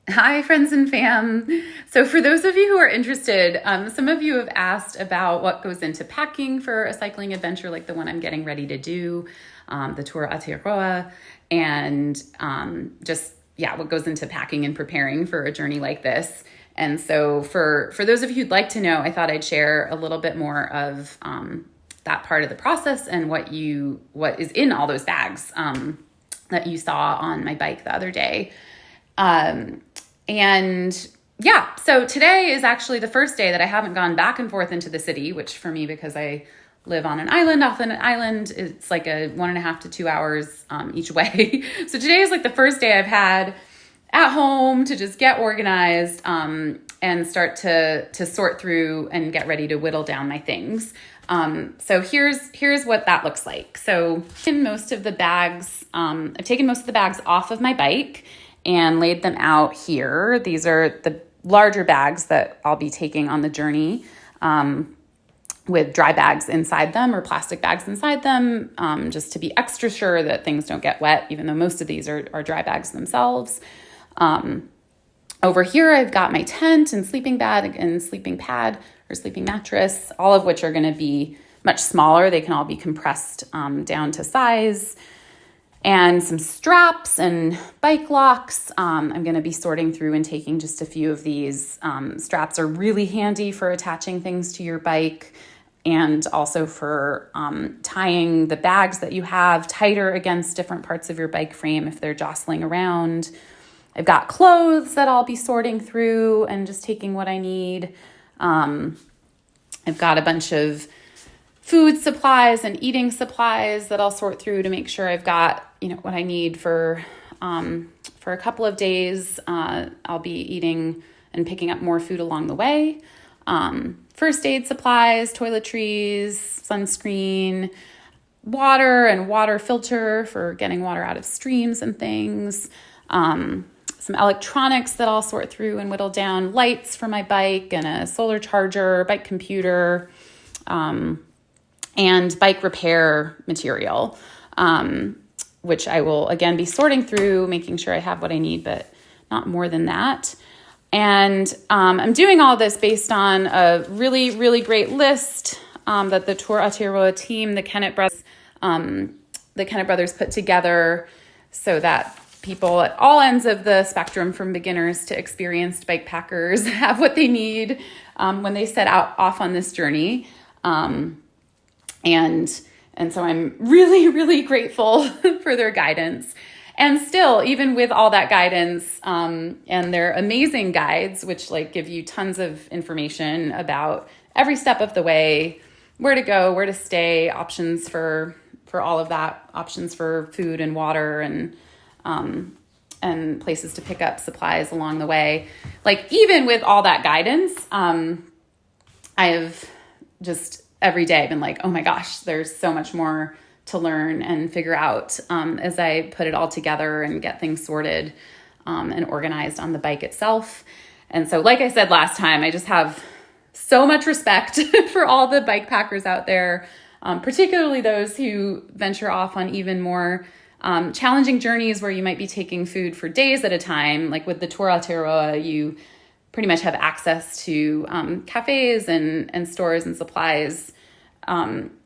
Hi, friends and fam. So for those of you who are interested, some of you have asked about what goes into packing for a cycling adventure like the one I'm getting ready to do, the Tour Aotearoa, and what goes into packing and preparing for a journey like this. And so for those of you who'd like to know, I thought I'd share a little bit more of that part of the process and what is in all those bags that you saw on my bike the other day. So today is actually the first day that I haven't gone back and forth into the city, which for me, because I live on an island, off an island, it's like a 1.5 to 2 hours each way. So today is like the first day I've had at home to just get organized and start to sort through and get ready to whittle down my things. So here's what that looks like. So I've taken most of the bags off of my bike and laid them out here. These are the larger bags that I'll be taking on the journey, with dry bags inside them or plastic bags inside them, just to be extra sure that things don't get wet, even though most of these are dry bags themselves. Over here, I've got my tent and sleeping bag and sleeping pad or sleeping mattress, all of which are going to be much smaller. They can all be compressed down to size. And some straps and bike locks. I'm going to be sorting through and taking just a few of these. Straps are really handy for attaching things to your bike and also for tying the bags that you have tighter against different parts of your bike frame if they're jostling around. I've got clothes that I'll be sorting through and just taking what I need. I've got a bunch of food supplies and eating supplies that I'll sort through to make sure I've got, what I need for a couple of days. I'll be eating and picking up more food along the way. First aid supplies, toiletries, sunscreen, water and water filter for getting water out of streams and things. Some electronics that I'll sort through and whittle down, lights for my bike and a solar charger, bike computer, and bike repair material, which I will again be sorting through, making sure I have what I need, but not more than that. And I'm doing all this based on a really, really great list that the Tour Aotearoa team, the Kennett brothers put together so that people at all ends of the spectrum, from beginners to experienced bike packers, have what they need when they set out off on this journey. And so I'm really, really grateful for their guidance. And still, even with all that guidance, and their amazing guides, which give you tons of information about every step of the way, where to go, where to stay, options for all of that, options for food and water and places to pick up supplies along the way. Even with all that guidance, I have just every day been oh my gosh, there's so much more to learn and figure out as I put it all together and get things sorted and organized on the bike itself. And so, like I said last time, I just have so much respect for all the bike packers out there, particularly those who venture off on even more challenging journeys where you might be taking food for days at a time. Like with the Tour Aotearoa, you pretty much have access to cafes and stores and supplies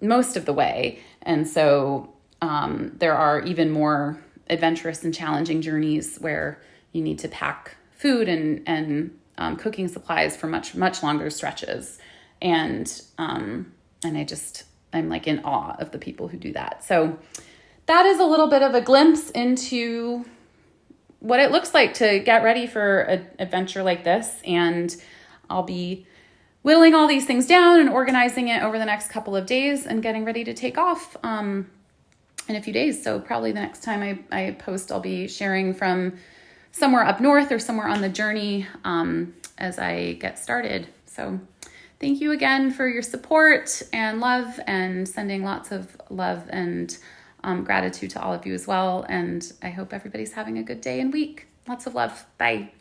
most of the way. And so there are even more adventurous and challenging journeys where you need to pack food and cooking supplies for much, much longer stretches. And I'm in awe of the people who do that. So that is a little bit of a glimpse into what it looks like to get ready for an adventure like this. And I'll be whittling all these things down and organizing it over the next couple of days and getting ready to take off in a few days. So probably the next time I post, I'll be sharing from somewhere up north or somewhere on the journey as I get started. So thank you again for your support and love, and sending lots of love and gratitude to all of you as well. And I hope everybody's having a good day and week. Lots of love. Bye.